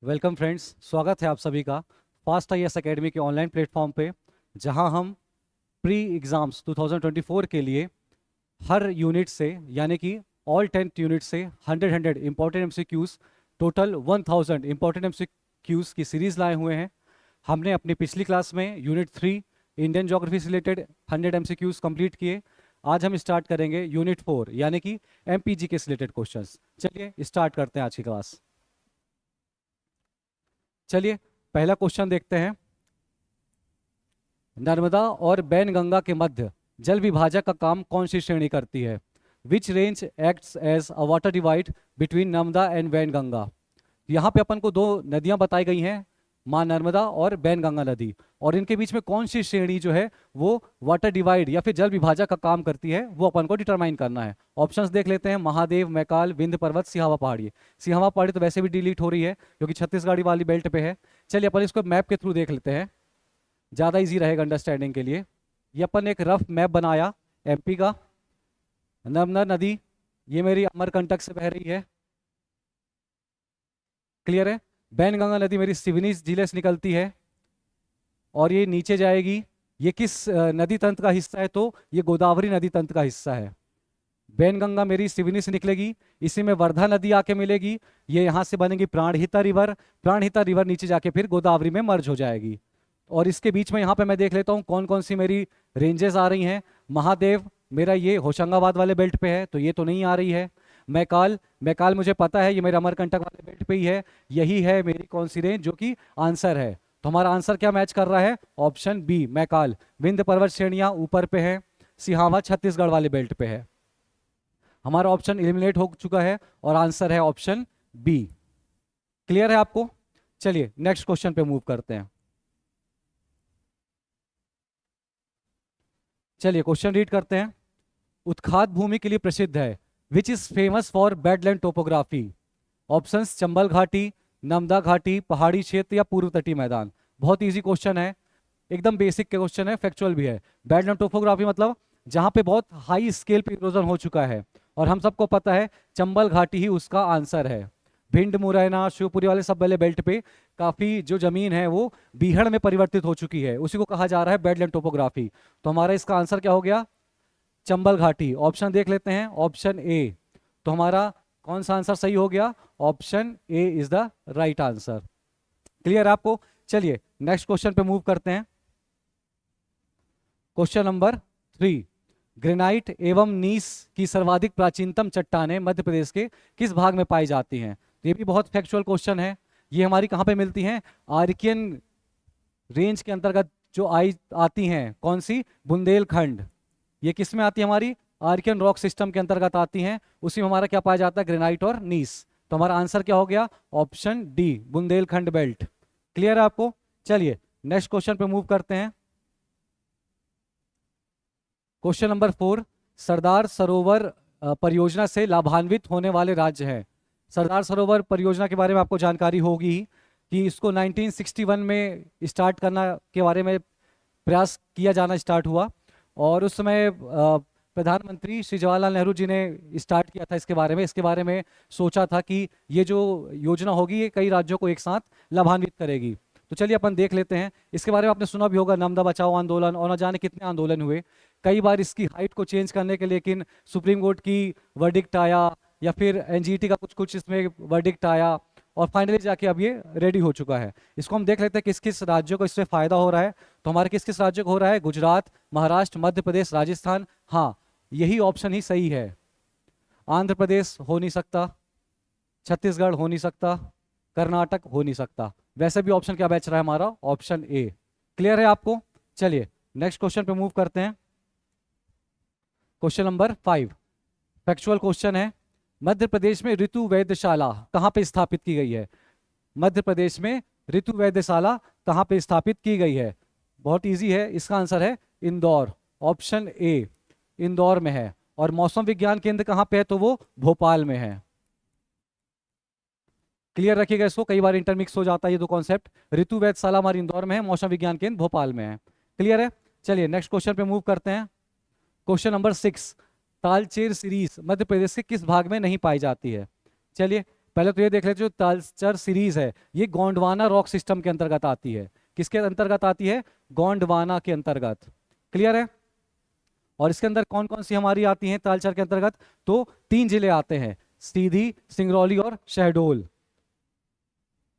Welcome friends, स्वागत है आप सभी का फास्ट आईएएस एकेडमी के ऑनलाइन प्लेटफॉर्म पे, जहां हम प्री एग्ज़ाम्स 2024 के लिए हर यूनिट से यानी कि ऑल 10th यूनिट से 100 important MCQs, total 1000 important MCQs की सीरीज़ लाए हुए हैं। हमने अपनी पिछली क्लास में यूनिट 3 इंडियन ज्योग्राफी से रिलेटेड 100 एमसीक्यूज़ कंप्लीट किए। आज हम स्टार्ट करेंगे यूनिट 4 यानी कि एमपीजी के रिलेटेड क्वेश्चंस। चलिए स्टार्ट करते हैं आज की क्लास। चलिए पहला क्वेश्चन देखते हैं। नर्मदा और बैनगंगा के मध्य जल विभाजक का काम कौन सी श्रेणी करती है? Which range acts as a water divide between Narmada and Bainganga. यहाँ पे अपन को दो नदियां बताई गई हैं, माँ नर्मदा और बैनगंगा नदी, और इनके बीच में कौन सी श्रेणी जो है वो वाटर डिवाइड या फिर जल विभाजक का काम करती है, वो अपन को डिटरमाइन करना है। ऑप्शंस देख लेते हैं। महादेव, मैकाल, विंध्य पर्वत, सिहावा पहाड़ी। सिहावा पहाड़ी तो वैसे भी डिलीट हो रही है क्योंकि छत्तीसगढ़ वाली बेल्ट पे है। चलिए अपन इसको मैप के थ्रू देख लेते हैं, ज़्यादा इजी रहेगा अंडरस्टैंडिंग के लिए। ये अपन एक रफ मैप बनाया एमपी का। नर्मदा नदी ये मेरी अमरकंटक से बह रही है, क्लियर है। बैनगंगा नदी मेरी सिवनी जिले से निकलती है और ये नीचे जाएगी। ये किस नदी तंत्र का हिस्सा है? तो ये गोदावरी नदी तंत्र का हिस्सा है। बैनगंगा मेरी सिवनी से निकलेगी, इसी में वर्धा नदी आके मिलेगी, ये यहाँ से बनेगी प्राणहिता रिवर। प्राणहिता रिवर नीचे जाके फिर गोदावरी में मर्ज हो जाएगी। और इसके बीच में यहाँ पे मैं देख लेता हूँ कौन कौन सी मेरी रेंजेस आ रही हैं। महादेव मेरा ये होशंगाबाद वाले बेल्ट पे है, तो ये तो नहीं आ रही है। मैकाल, मैकाल मुझे पता है ये मेरा अमरकंटक वाले बेल्ट पे ही है। यही है मेरी कौन सी रेंज जो कि आंसर है। तो हमारा आंसर क्या मैच कर रहा है? Option B, Maikal. विंध्य पर्वत श्रेणियां ऊपर पे है, सिहावा छत्तीसगढ़ वाले बेल्ट पे है। हमारा ऑप्शन एलिमिनेट हो चुका है और आंसर है ऑप्शन बी। क्लियर है आपको? चलिए नेक्स्ट क्वेश्चन पे मूव करते हैं। चलिए क्वेश्चन रीड करते हैं। उत्खात भूमि के लिए प्रसिद्ध है, which is famous for badland topography. Options Chambal घाटी, नर्मदा घाटी, पहाड़ी क्षेत्र या पूर्व तटीय मैदान। बहुत इजी क्वेश्चन है, एकदम बेसिक के क्वेश्चन है, फैक्चुअल भी है। बेडलैंड टोपोग्राफी मतलब जहां पे बहुत हाई स्केल पे इरोजन हो चुका है, और हम सबको पता है चंबल घाटी ही उसका आंसर है। भिंड, मुरैना, शिवपुरी वाले सब वाले बेल्ट पे काफी जो जमीन है वो बीहड़ में परिवर्तित हो चुकी है, उसी को कहा जा रहा है बेडलैंड टोपोग्राफी। तो हमारा इसका आंसर क्या हो गया? चंबल घाटी। ऑप्शन देख लेते हैं, ऑप्शन ए। तो हमारा कौन सा आंसर सही हो गया? Option A is the right answer. Clear आपको? चलिए नेक्स्ट क्वेश्चन पे मूव करते हैं। Question number 3। ग्रेनाइट एवं नीस की सर्वाधिक प्राचीनतम चट्टानें मध्य प्रदेश के किस भाग में पाई जाती हैं? तो ये भी बहुत फैक्चुअल क्वेश्चन है। ये हमारी कहाँ पे मिलती हैं? आर्कियन रेंज के अंतर्गत जो आती हैं। कौन सी? बुंदेलखंड। ये किस में आती है? हमारी आर्कियन रॉक सिस्टम के अंतर्गत आती हैं। उसी में हमारा क्या पाया जाता है? ग्रेनाइट और नीस। तो हमारा आंसर क्या हो गया? Option D, Bundelkhand belt. Clear है आपको? चलिए नेक्स्ट क्वेश्चन पे मूव करते हैं। Question number 4। सरदार सरोवर परियोजना से लाभान्वित होने वाले राज्य हैं। सरदार सरोवर परियोजना के बारे में आपको जानकारी होगी कि इसको 1961 में स्टार्ट करना के बारे में प्रयास किया जाना स्टार्ट हुआ, और उस समय प्रधानमंत्री श्री जवाहरलाल नेहरू जी ने स्टार्ट किया था इसके बारे में सोचा था कि ये जो योजना होगी ये कई राज्यों को एक साथ लाभान्वित करेगी। तो चलिए अपन देख लेते हैं। इसके बारे में आपने सुना भी होगा, नर्मदा बचाओ आंदोलन, और न जाने कितने आंदोलन हुए। कई बार इसकी हाइट को चेंज करने के लिए लेकिन सुप्रीम कोर्ट की वर्डिक्ट आया, या फिर एनजीटी का कुछ कुछ इसमें वर्डिक्ट आया, और फाइनली जाके अब ये रेडी हो चुका है। इसको हम देख लेते हैं किस किस राज्यों को इससे फायदा हो रहा है। तो हमारे किस किस राज्यों को हो रहा है? गुजरात, महाराष्ट्र, मध्य प्रदेश, राजस्थान। हाँ, यही ऑप्शन ही सही है। आंध्र प्रदेश हो नहीं सकता, छत्तीसगढ़ हो नहीं सकता, कर्नाटक हो नहीं सकता। वैसे भी ऑप्शन क्या बच रहा है हमारा? Option A. क्लियर है आपको? चलिए नेक्स्ट क्वेश्चन पे मूव करते हैं। क्वेश्चन नंबर 5 फैक्चुअल क्वेश्चन है। मध्य प्रदेश में ऋतु वैद्यशाला कहाँ पे स्थापित की गई है? मध्य प्रदेश में ऋतु वैद्यशाला कहाँ पे स्थापित की गई है? बहुत इजी है, इसका आंसर है इंदौर। ऑप्शन ए, इंदौर में है। और मौसम विज्ञान केंद्र कहाँ पे है? तो वो भोपाल में है। क्लियर रखिएगा इसको, कई बार इंटरमिक्स हो जाता है ये दो कॉन्सेप्ट। ऋतु वैद्यशाला हमारी इंदौर में है, मौसम विज्ञान केंद्र भोपाल में है। क्लियर है? चलिए नेक्स्ट क्वेश्चन पे मूव करते हैं। Question number 6। तालचेर सीरीज मध्य प्रदेश के किस भाग में नहीं पाई जाती है? चलिए पहले तो ये देख लेते, जो तालचर सीरीज है ये गोंडवाना रॉक सिस्टम के अंतर्गत आती है। किसके अंतर्गत आती है? गोंडवाना के अंतर्गत। क्लियर है? और इसके अंदर कौन कौन सी हमारी आती हैं तालचर के अंतर्गत? तो 3 जिले आते हैं, सीधी, सिंगरौली और शहडोल।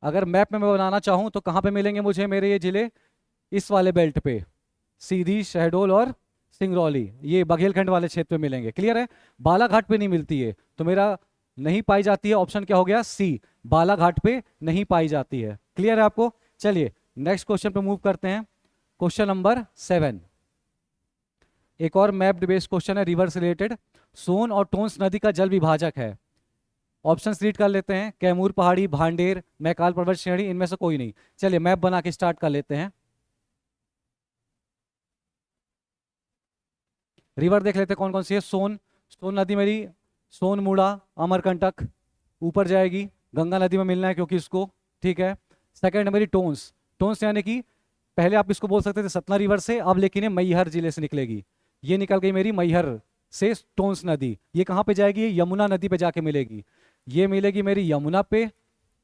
अगर मैप में मैं बनाना चाहूं तो कहां पे मिलेंगे मुझे मेरे ये जिले? इस वाले बेल्ट पे, सीधी, शहडोल और सिंगरौली, ये बघेलखंड वाले क्षेत्र में मिलेंगे। क्लियर है? बालाघाट पे नहीं मिलती है, तो मेरा नहीं पाई जाती है, ऑप्शन क्या हो गया? सी, बालाघाट पे नहीं पाई जाती है। क्लियर है आपको? चलिए नेक्स्ट क्वेश्चन पे मूव करते हैं। क्वेश्चन नंबर 7, एक और मैप बेस्ड क्वेश्चन है, रिवर से रिलेटेड। सोन और टोंस नदी का जल विभाजक है। ऑप्शन रीड कर लेते हैं, कैमूर पहाड़ी, भांडेर, मैकाल पर्वत श्रेणी, इनमें से कोई नहीं। चलिए मैप बना के स्टार्ट कर लेते हैं। रिवर देख लेते हैं कौन कौन सी है। सोन, सोन नदी मेरी सोनमुड़ा, अमरकंटक ऊपर जाएगी, गंगा नदी में मिलना है क्योंकि इसको, ठीक है। सेकंड है मेरी टोंस, टोंस यानी कि पहले आप इसको बोल सकते थे सतना रिवर से, अब लेकिन ये मैहर जिले से निकलेगी। ये निकल गई मेरी मैहर से टोंस नदी। ये कहाँ पे जाएगी? ये यमुना नदी पे जाके मिलेगी। ये मिलेगी मेरी यमुना पे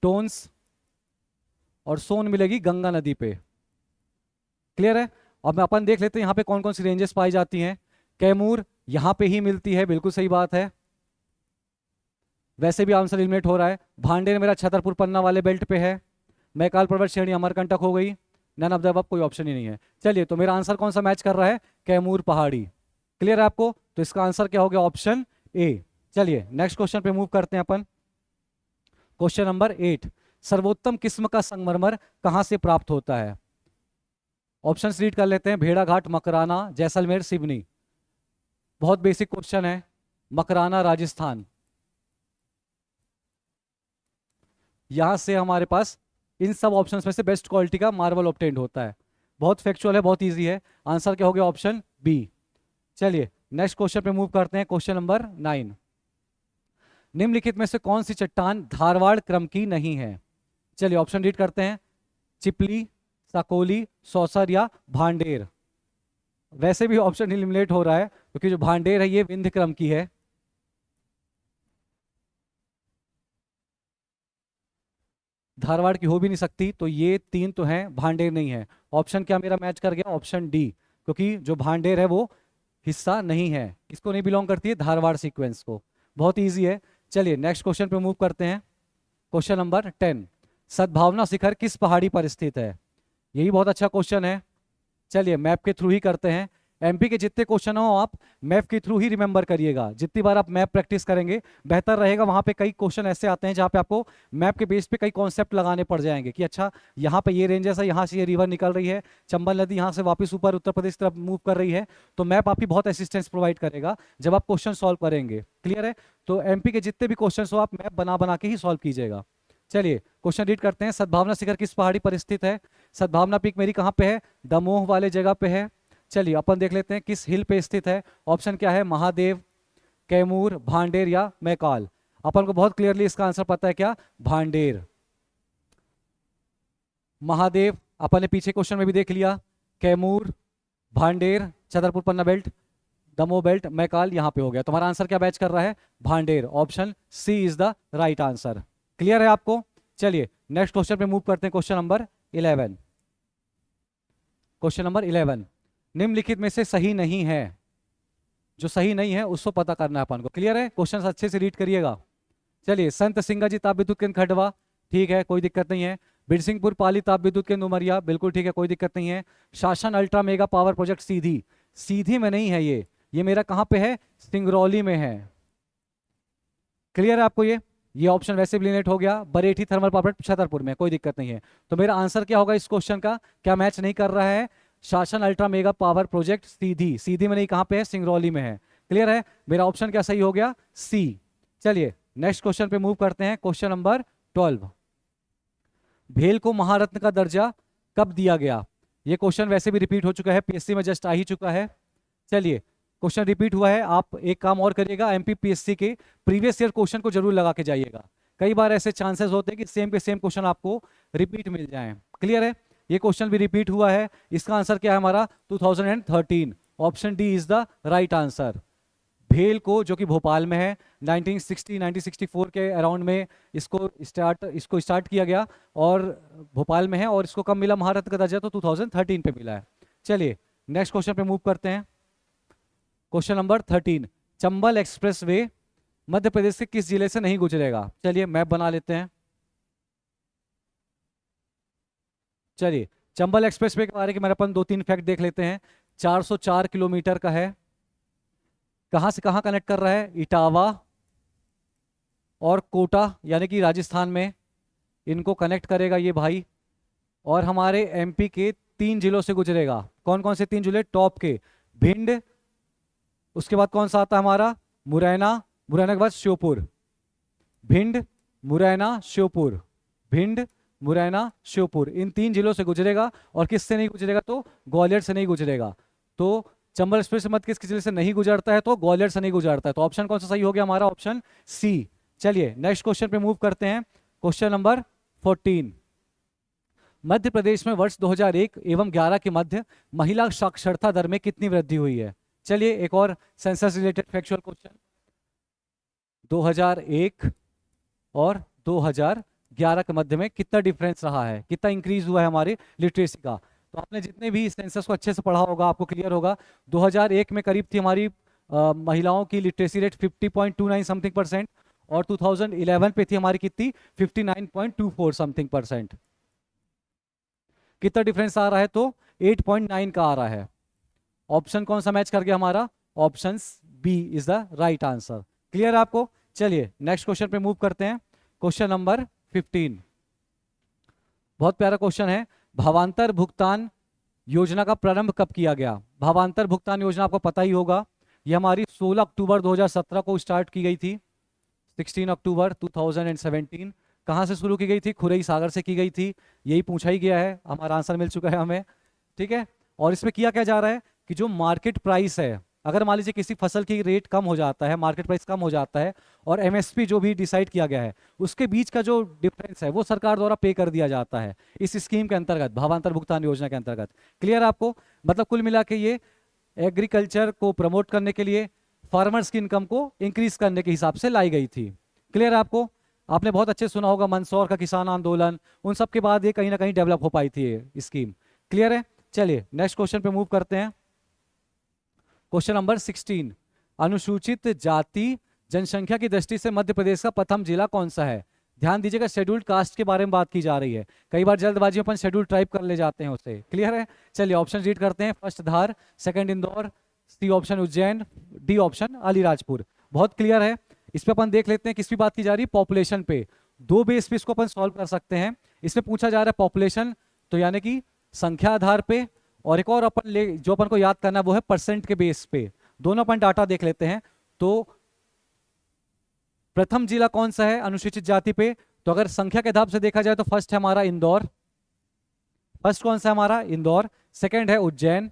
टोंस, और सोन मिलेगी गंगा नदी पे। क्लियर है? अब अपन देख लेते हैं यहाँ पे कौन कौन सी रेंजेस पाई जाती हैं। कैमूर यहाँ पे ही मिलती है, बिल्कुल सही बात है, वैसे भी आंसर एलिमिनेट हो रहा है। भांडेर मेरा छतरपुर पन्ना वाले बेल्ट पे है। मैकाल पर्वत श्रेणी अमरकंटक हो गई, नन ऑफ द अबव, कोई ऑप्शन ही नहीं है। चलिए तो मेरा आंसर कौन सा मैच कर रहा है? कैमूर पहाड़ी। क्लियर है आपको? तो इसका आंसर क्या हो गया? Option A. चलिए नेक्स्ट क्वेश्चन पे मूव करते हैं अपन। क्वेश्चन नंबर 8, सर्वोत्तम किस्म का संगमरमर कहां से प्राप्त होता है? ऑप्शन रीड कर लेते हैं, भेड़ाघाट, मकराना, जैसलमेर, सिवनी। बहुत बेसिक क्वेश्चन है। मकराना राजस्थान, यहां से हमारे पास इन सब ऑप्शंस में से बेस्ट क्वालिटी का मार्बल ऑब्टेन्ड होता है। बहुत फैक्चुअल है, बहुत इजी है। आंसर क्या हो गया? Option B. चलिए नेक्स्ट क्वेश्चन पे मूव करते हैं। क्वेश्चन नंबर 9, निम्नलिखित में से कौन सी चट्टान धारवाड़ क्रम की नहीं है? चलिए ऑप्शन रीड करते हैं, चिपली, साकोली, सौसर या भांडेर। वैसे भी ऑप्शन एलिमिनेट हो रहा है क्योंकि जो भांडेर है ये विंध्य क्रम की है। धारवाड़ की हो भी नहीं सकती, तो ये 3 तो हैं, भांडेर नहीं है। ऑप्शन क्या मेरा मैच कर गया? ऑप्शन डी, क्योंकि जो भांडेर है वो हिस्सा नहीं है, किसको नहीं बिलोंग करती है? धारवाड़ सीक्वेंस को। बहुत इजी है। चलिए नेक्स्ट क्वेश्चन पे मूव करते हैं। क्वेश्चन नंबर 10, सद्भावना शिखर किस पहाड़ी पर स्थित है? यही बहुत अच्छा क्वेश्चन है। चलिए मैप के थ्रू ही करते हैं। एमपी के जितने क्वेश्चन हो आप मैप के थ्रू ही रिमेंबर करिएगा। जितनी बार आप मैप प्रैक्टिस करेंगे बेहतर रहेगा। वहां पे कई क्वेश्चन ऐसे आते हैं जहां पे आपको मैप के बेस पे कई कॉन्सेप्ट लगाने पड़ जाएंगे कि अच्छा यहाँ पे ये रेंजेस है, यहाँ से ये रिवर निकल रही है, चंबल नदी यहाँ से वापस ऊपर उत्तर प्रदेश तरफ मूव कर रही है। तो मैप आपकी बहुत असिस्टेंस प्रोवाइड करेगा जब आप क्वेश्चन सॉल्व करेंगे। क्लियर है? तो एमपी के जितने भी क्वेश्चन हो आप मैप बना बना के ही सॉल्व कीजिएगा। चलिए क्वेश्चन रीड करते हैं। सद्भावना शिखर किस पहाड़ी पर स्थित है? सद्भावना पीक मेरी कहाँ पे है? दमोह वाले जगह पे है। चलिए अपन देख लेते हैं किस हिल पे स्थित है। ऑप्शन क्या है? महादेव, कैमूर, भांडेर या मैकाल। अपन को बहुत क्लियरली इसका आंसर पता है, क्या? भांडेर। महादेव अपन ने पीछे क्वेश्चन में भी देख लिया। कैमूर, भांडेर, छतरपुर पन्ना बेल्ट, दमोह बेल्ट, मैकाल यहाँ पे हो गया। तुम्हारा आंसर क्या मैच कर रहा है? Bhander. Option C is the right answer. Clear है आपको? चलिए नेक्स्ट क्वेश्चन पे मूव करते हैं। क्वेश्चन नंबर 11, क्वेश्चन नंबर 11, निम्नलिखित में से सही नहीं है। जो सही नहीं है उसको पता करना है अपन को। क्लियर है? क्वेश्चन अच्छे से रीड करिएगा। चलिए, संत सिंगाजी ताप विद्युत केंद्र खंडवा, ठीक है, कोई दिक्कत नहीं है। बिरसिंहपुर पाली ताप विद्युत केंद्र उमरिया, बिल्कुल ठीक है, कोई दिक्कत नहीं है। शासन अल्ट्रा मेगा पावर प्रोजेक्ट सीधी, सीधी में नहीं है ये मेरा कहां पे है? सिंगरौली में है। क्लियर है आपको? ये ऑप्शन वैसे भी एलिमिनेट हो गया। Barethi thermal power plant Chhatarpur में, कोई दिक्कत नहीं है। तो मेरा आंसर क्या होगा इस क्वेश्चन का? क्या मैच नहीं कर रहा है? शासन अल्ट्रा मेगा पावर प्रोजेक्ट सीधी, सीधी में नहीं, कहां पे है? सिंगरौली में है। क्लियर है? मेरा ऑप्शन क्या सही हो गया? सी। चलिए नेक्स्ट क्वेश्चन पे मूव करते हैं। क्वेश्चन नंबर 12, भेल को महारत्न का दर्जा कब दिया गया? ये क्वेश्चन वैसे भी रिपीट हो चुका है, पीएससी में जस्ट आ ही चुका है। चलिए क्वेश्चन रिपीट हुआ है, आप एक काम और करिएगा, एमपीपीएससी के प्रीवियस ईयर क्वेश्चन को जरूर लगा के जाइएगा। कई बार ऐसे चांसेस होते हैं कि सेम के सेम क्वेश्चन आपको रिपीट मिल जाएं। क्लियर है? ये क्वेश्चन भी रिपीट हुआ है। इसका आंसर क्या है हमारा? 2013। Option D is the right answer. भेल को, जो कि भोपाल में है, 1964 के अराउंड में इसको स्टार्ट किया गया और भोपाल में है। और इसको कब मिला महारत्न का दर्जा? तो 2013 पे मिला है। चलिए नेक्स्ट क्वेश्चन पे मूव करते हैं। Question number 13, Chambal expressway Madhya Pradesh के किस जिले से नहीं गुजरेगा? चलिए मैप बना लेते हैं। चलिए चंबल एक्सप्रेस वे के बारे में मेरे अपन 2-3 फैक्ट देख लेते हैं। 404 किलोमीटर का है। कहां से कहां कनेक्ट कर रहा है? इटावा और कोटा, यानी कि राजस्थान में इनको कनेक्ट करेगा ये भाई। और हमारे एमपी के 3 जिलों से गुजरेगा। कौन कौन से 3 जिले? टॉप के भिंड, उसके बाद कौन सा आता है हमारा? मुरैना, मुरैना के बाद श्योपुर। भिंड, मुरैना, श्योपुर, भिंड, मुरैना, श्योपुर, इन 3 जिलों से गुजरेगा। और किससे नहीं गुजरेगा? तो ग्वालियर से नहीं गुजरेगा। तो चंबल एक्सप्रेस मध्य किस जिले से नहीं गुजरता है? तो ग्वालियर से नहीं गुजरता है। तो ऑप्शन कौन सा सही हो गया हमारा? Option C. चलिए नेक्स्ट क्वेश्चन पे मूव करते हैं। क्वेश्चन नंबर 14, मध्य प्रदेश में वर्ष 2001 एवं 11 के मध्य महिला साक्षरता दर में कितनी वृद्धि हुई है? चलिए एक और सेंसस रिलेटेड फैक्चुअल क्वेश्चन। 2001 और 2011 के मध्य में कितना डिफरेंस रहा है, कितना इंक्रीज हुआ है हमारी लिटरेसी का? तो आपने जितने भी सेंसस को अच्छे से पढ़ा होगा आपको क्लियर होगा। 2001 में करीब थी हमारी महिलाओं की लिटरेसी रेट 50.29 समथिंग परसेंट, और 2011 पे थी हमारी कितनी? 59.24 समथिंग परसेंट। कितना डिफरेंस आ रहा है? तो 8.9 का आ रहा है। ऑप्शन कौन सा मैच कर गया हमारा? Option B is the right answer. Clear आपको? चलिए नेक्स्ट क्वेश्चन पे मूव करते हैं। क्वेश्चन नंबर 15, बहुत प्यारा क्वेश्चन है। भावांतर भुगतान योजना का प्रारंभ कब किया गया? भावांतर भुगतान योजना आपको पता ही होगा, ये हमारी 16 अक्टूबर 2017 को स्टार्ट की गई थी। 16 अक्टूबर 2017 कहाँ से शुरू की गई थी? खुरई सागर से की गई थी। यही पूछा ही गया है, हमारा आंसर मिल चुका है हमें। ठीक है, और इसमें किया क्या जा रहा है कि जो मार्केट प्राइस है, अगर मान लीजिए किसी फसल की रेट कम हो जाता है, मार्केट प्राइस कम हो जाता है, और एमएसपी जो भी डिसाइड किया गया है उसके बीच का जो डिफरेंस है वो सरकार द्वारा पे कर दिया जाता है इस स्कीम के अंतर्गत, भावांतर भुगतान योजना के अंतर्गत। क्लियर आपको? मतलब कुल मिला के ये एग्रीकल्चर को प्रमोट करने के लिए, फार्मर्स की इनकम को इंक्रीज करने के हिसाब से लाई गई थी। क्लियर आपको? आपने बहुत अच्छे सुना होगा मंदसौर का किसान आंदोलन, उन सब के बाद ये कहीं ना कहीं डेवलप हो पाई थी ये स्कीम। क्लियर है? चलिए नेक्स्ट क्वेश्चन पे मूव करते हैं। क्वेश्चन नंबर 16, अनुसूचित जाति जनसंख्या की दृष्टि से मध्य प्रदेश का प्रथम जिला कौन सा है? ध्यान दीजिएगा, शेड्यूल्ड कास्ट के बारे में बात की जा रही है। कई बार जल्दबाजी में अपन शेड्यूल्ड ट्राइब कर ले जाते हैं उसे। क्लियर है? चलिए ऑप्शन रीड करते हैं। First Dhar, second Indore, C option Ujjain, D option Alirajpur. बहुत क्लियर है। इस पे अपन देख लेते हैं किस पे बात की जा रही है? पॉपुलेशन पे। 2 बेस पे इसको अपन सॉल्व कर सकते हैं। इसमें पूछा जा रहा है पॉपुलेशन, तो यानी कि संख्या आधार पे, और एक और अपन जो अपन को याद करना है वो है परसेंट के बेस पे। दोनों अपन डाटा देख लेते हैं। तो प्रथम जिला कौन सा है अनुसूचित जाति पे? तो अगर संख्या के आधार से देखा जाए तो फर्स्ट है हमारा इंदौर। फर्स्ट कौन सा है हमारा? इंदौर। सेकंड है उज्जैन।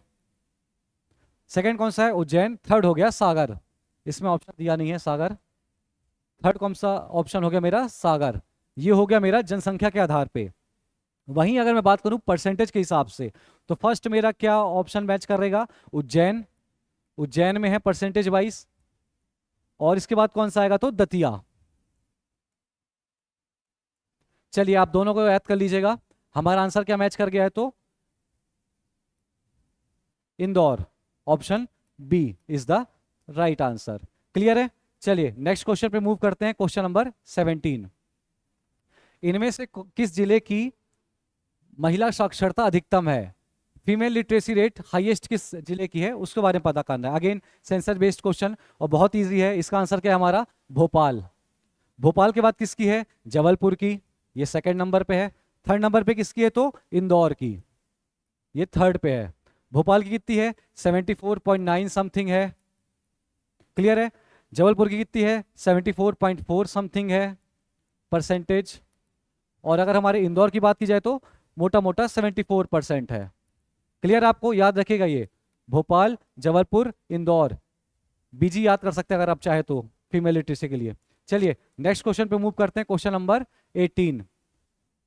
सेकंड कौन सा है? उज्जैन। थर्ड हो गया सागर। इसमें ऑप्शन दिया नहीं है सागर। थर्ड कौन सा ऑप्शन हो गया मेरा? सागर। ये हो गया मेरा जनसंख्या के आधार पे। वहीं अगर मैं बात करूं परसेंटेज के हिसाब से, तो फर्स्ट मेरा क्या ऑप्शन मैच करेगा? उज्जैन। उज्जैन में है परसेंटेज वाइज। और इसके बाद कौन सा आएगा? तो दतिया। चलिए आप दोनों को याद कर लीजिएगा, हमारा आंसर क्या मैच कर गया है? तो Indore, option B is the right answer. Clear है? चलिए नेक्स्ट क्वेश्चन पे मूव करते हैं। क्वेश्चन नंबर 17, इनमें से किस जिले की महिला साक्षरता अधिकतम है? फीमेल लिटरेसी रेट हाईएस्ट किस जिले की है उसके बारे में पता करना है। अगेन सेंसर बेस्ड क्वेश्चन और बहुत इजी है। इसका आंसर क्या है हमारा? भोपाल। भोपाल के बाद किसकी है? जबलपुर की, ये सेकंड नंबर पे है। थर्ड नंबर पे किसकी है? तो इंदौर की, ये थर्ड पे है। भोपाल की कितनी है? 74.9 समथिंग है। क्लियर है? जबलपुर की कितनी है? 74.4 समथिंग है परसेंटेज। और अगर हमारे इंदौर की बात की जाए तो मोटा मोटा 74% है। क्लियर? आपको याद रखिएगा ये भोपाल, जबलपुर, इंदौर। बीजी याद कर सकते हैं अगर आप चाहे तो फीमेल लिटरेसी के लिए। चलिए नेक्स्ट क्वेश्चन पे मूव करते हैं। Question number 18,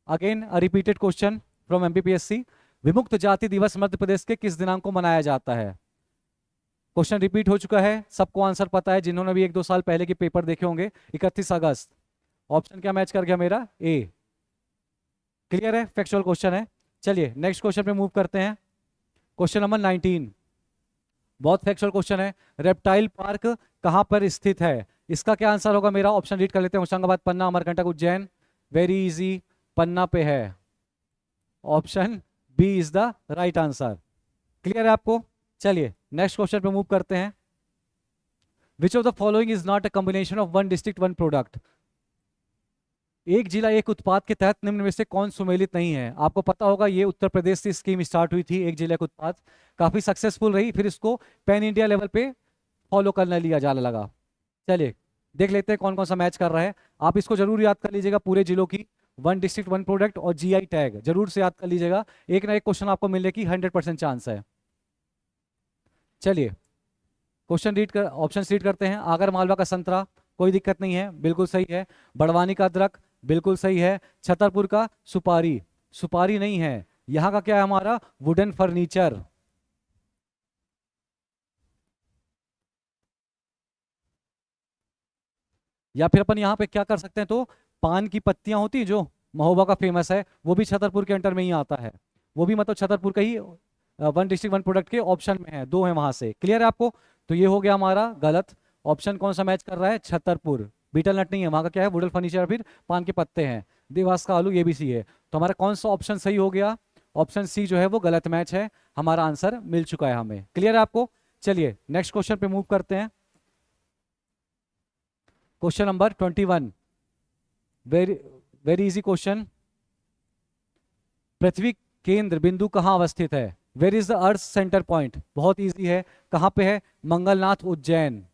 again a repeated question from MPPSC. विमुक्त जाति दिवस मध्य प्रदेश के किस दिनांक को मनाया जाता है? क्वेश्चन रिपीट हो चुका है, सबको आंसर पता है जिन्होंने भी 1-2 साल पहले के पेपर देखे होंगे। 31 अगस्त, ऑप्शन क्या मैच कर गया मेरा? ए। क्लियर है, फैक्चुअल क्वेश्चन है। चलिए नेक्स्ट क्वेश्चन पे मूव करते हैं। क्वेश्चन नंबर 19, बहुत फैक्चुअल क्वेश्चन है। रेप्टाइल पार्क कहां पर स्थित है? इसका क्या आंसर होगा मेरा? ऑप्शन रीड कर लेते हैं। होशंगाबाद, पन्ना, अमरकंटक, उज्जैन। वेरी इजी, पन्ना पे है। Option B is the right answer. Clear है आपको? चलिए नेक्स्ट क्वेश्चन पे मूव करते हैं। Which of the following is not a combination of one district one product? एक जिला एक उत्पाद के तहत निम्न में से कौन सुमेलित नहीं है? आपको पता होगा ये उत्तर प्रदेश से स्कीम स्टार्ट हुई थी, एक जिला एक उत्पाद, काफी सक्सेसफुल रही, फिर इसको पैन इंडिया लेवल पे फॉलो करने लिया जाने लगा। चलिए देख लेते हैं कौन कौन सा मैच कर रहा है। आप इसको जरूर याद कर लीजिएगा, पूरे जिलों की वन डिस्ट्रिक्ट वन प्रोडक्ट और जीआई टैग जरूर से याद कर लीजिएगा, एक ना एक क्वेश्चन आपको मिलने की 100% चांस है। चलिए क्वेश्चन रीड कर, ऑप्शन रीड करते हैं। आगर मालवा का संतरा, कोई दिक्कत नहीं है, बिल्कुल सही है। बड़वानी का अदरक, बिल्कुल सही है। छतरपुर का सुपारी, सुपारी नहीं है। यहां का क्या है हमारा? Wooden furniture. या फिर अपन यहाँ पे क्या कर सकते हैं, तो पान की पत्तियां होती है जो महोबा का फेमस है, वो भी छतरपुर के अंडर में ही आता है, वो भी मतलब छतरपुर का ही वन डिस्ट्रिक्ट वन प्रोडक्ट के ऑप्शन में है, 2 है वहां से। क्लियर है आपको? तो ये हो गया हमारा गलत। ऑप्शन कौन सा मैच कर रहा है? छतरपुर। बीटल नट नहीं है, वहां का क्या है? वुडन फर्नीचर, फिर पान के पत्ते हैं। देवास का आलू, ये भी सी है। तो हमारा कौन सा ऑप्शन सही हो गया? ऑप्शन सी जो है वो गलत मैच है, हमारा आंसर मिल चुका है हमें। क्लियर है आपको? चलिए नेक्स्ट क्वेश्चन पे मूव करते हैं। Question number 21, very very easy question. पृथ्वी केंद्र बिंदु कहां अवस्थित है? Where is the earth centre point? बहुत इजी है, कहां पे है? मंगलनाथ, उज्जैन।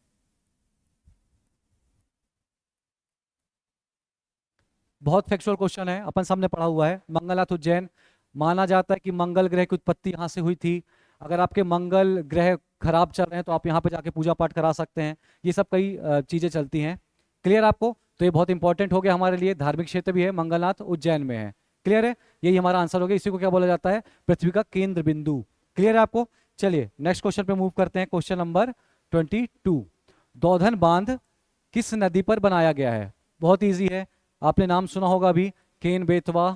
बहुत फैक्चुअल क्वेश्चन है, अपन सामने पढ़ा हुआ है। मंगलनाथ उज्जैन, माना जाता है कि मंगल ग्रह की उत्पत्ति यहां से हुई थी। अगर आपके मंगल ग्रह खराब चल रहे हैं तो आप यहाँ पे जाके पूजा पाठ करा सकते हैं, ये सब कई चीजें चलती हैं। क्लियर आपको? तो ये बहुत इंपॉर्टेंट हो गया हमारे लिए, धार्मिक क्षेत्र भी है, मंगलनाथ उज्जैन में है। क्लियर है? यही हमारा आंसर हो गया। इसी को क्या बोला जाता है? पृथ्वी का केंद्र बिंदु। क्लियर है आपको? चलिए नेक्स्ट क्वेश्चन पे मूव करते हैं। क्वेश्चन नंबर 22, दौधन बांध किस नदी पर बनाया गया है? बहुत इजी है, आपने नाम सुना होगा अभी, केन बेतवा।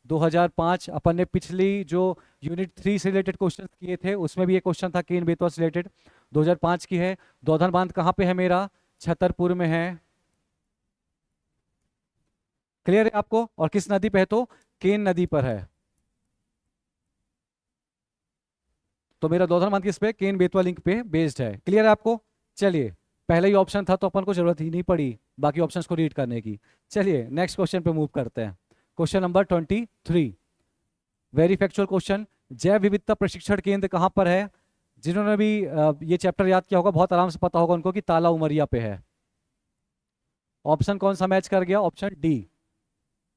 2005 अपन ने पिछली जो यूनिट 3 से रिलेटेड क्वेश्चन किए थे उसमें भी ये क्वेश्चन था केन बेतवा से रिलेटेड, 2005 की है। दौधन बांध कहाँ पे है मेरा? छतरपुर में है। क्लियर है आपको? और किस नदी पे है? तो केन नदी पर है। तो मेरा दौधन बांध किस पे? केन बेतवा लिंक पे बेस्ड है। क्लियर है आपको? चलिए पहले ही ऑप्शन था तो अपन को जरूरत ही नहीं पड़ी बाकी ऑप्शंस को रीड करने की। चलिए नेक्स्ट क्वेश्चन पे मूव करते हैं। Question number 23, very factual question. जैव विविधता प्रशिक्षण केंद्र कहां पर है? जिन्होंने भी ये चैप्टर याद किया होगा बहुत आराम से पता होगा उनको कि ताला उमरिया पे है। ऑप्शन कौन सा मैच कर गया? Option D.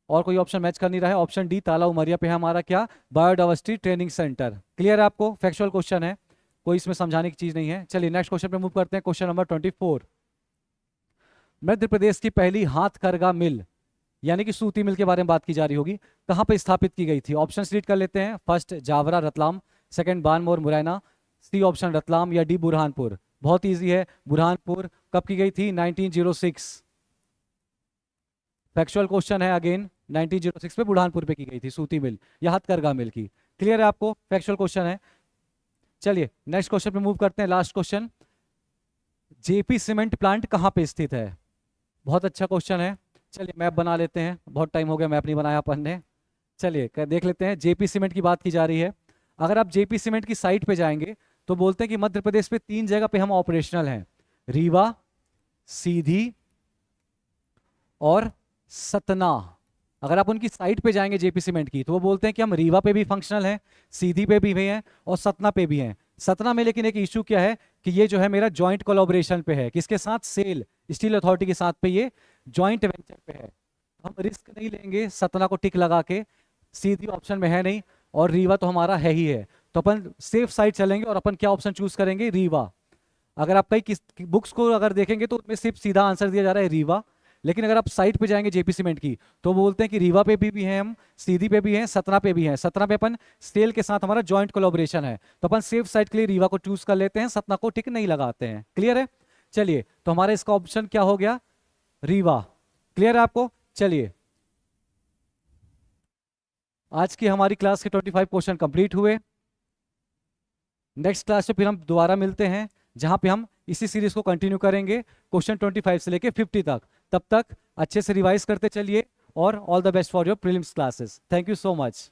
और कोई ऑप्शन मैच कर नहीं रहा है, ऑप्शन डी ताला उमरिया पे है हमारा क्या? Biodiversity training centre. क्लियर है आपको? फैक्चुअल क्वेश्चन है, कोई इसमें समझाने की चीज नहीं है। चलिए नेक्स्ट क्वेश्चन पे मूव करते हैं। क्वेश्चन नंबर 24, मध्य प्रदेश की पहली हाथकरघा मिल यानी कि सूती मिल के बारे में बात की जा रही होगी, कहां पे स्थापित की गई थी? ऑप्शन रीड कर लेते हैं। First Jaora Ratlam, second Banmore Morena, C option Ratlam, या डी बुरहानपुर। बहुत इजी है, बुरहानपुर। कब की गई थी? 1906। फैक्चुअल क्वेश्चन है अगेन, 1906 पे बुरहानपुर पे की गई थी सूती मिल या हथकरघा मिल की। क्लियर है आपको? फैक्चुअल क्वेश्चन है। चलिए नेक्स्ट क्वेश्चन पे मूव करते हैं, last question. JP cement plant कहां पे स्थित है? बहुत अच्छा क्वेश्चन है। चलिए मैप बना लेते हैं, बहुत टाइम हो गया मैप नहीं बनाया अपन ने। चलिए देख लेते हैं। जेपी सीमेंट की बात की जा रही है। अगर आप जेपी सीमेंट की साइट पे जाएंगे तो बोलते हैं कि मध्य प्रदेश पे 3 जगह पे हम ऑपरेशनल हैं, रीवा, सीधी और सतना। अगर आप उनकी साइट पे जाएंगे जेपी सीमेंट की तो वो बोलते हैं कि हम रीवा पे भी फंक्शनल हैं, सीधी पे भी हैं और सतना पे भी हैं। सतना में लेकिन एक इशू क्या है कि ये जो है मेरा जॉइंट कोलैबोरेशन पे है, किसके साथ? सेल स्टील अथॉरिटी के साथ पे ये जॉइंट वेंचर पे है। हम रिस्क नहीं लेंगे सतना को टिक लगा के, सीधी ऑप्शन में है नहीं और रीवा तो हमारा है ही है, तो अपन सेफ साइड चलेंगे और अपन क्या ऑप्शन चूज करेंगे? रीवा। अगर आप कई बुक्स को अगर देखेंगे तो उसमें सिर्फ सीधा आंसर दिया जा रहा है रीवा, लेकिन अगर आप साइट पे जाएंगे जेपी सीमेंट की तो बोलते हैं कि रीवा पे भी हैं हम, सीधी पे भी हैं, सतना पे भी हैं। सतना पे अपन सेल के साथ हमारा जॉइंट कोलैबोरेशन है, तो अपन सेफ साइट के लिए रीवा को चूज कर लेते हैं, सतना को टिक नहीं लगाते हैं। क्लियर है? चलिए, तो हमारा इसका ऑप्शन क्या हो गया? रीवा। क्लियर है आपको? चलिए, आज की हमारी क्लास के 25 क्वेश्चन कंप्लीट हुए। नेक्स्ट क्लास में फिर हम दोबारा मिलते हैं, जहां पे हम इसी सीरीज को कंटिन्यू करेंगे क्वेश्चन 25 से लेके 50 तक। तब तक अच्छे से रिवाइज करते चलिए और all the best for your prelims classes. Thank you so much.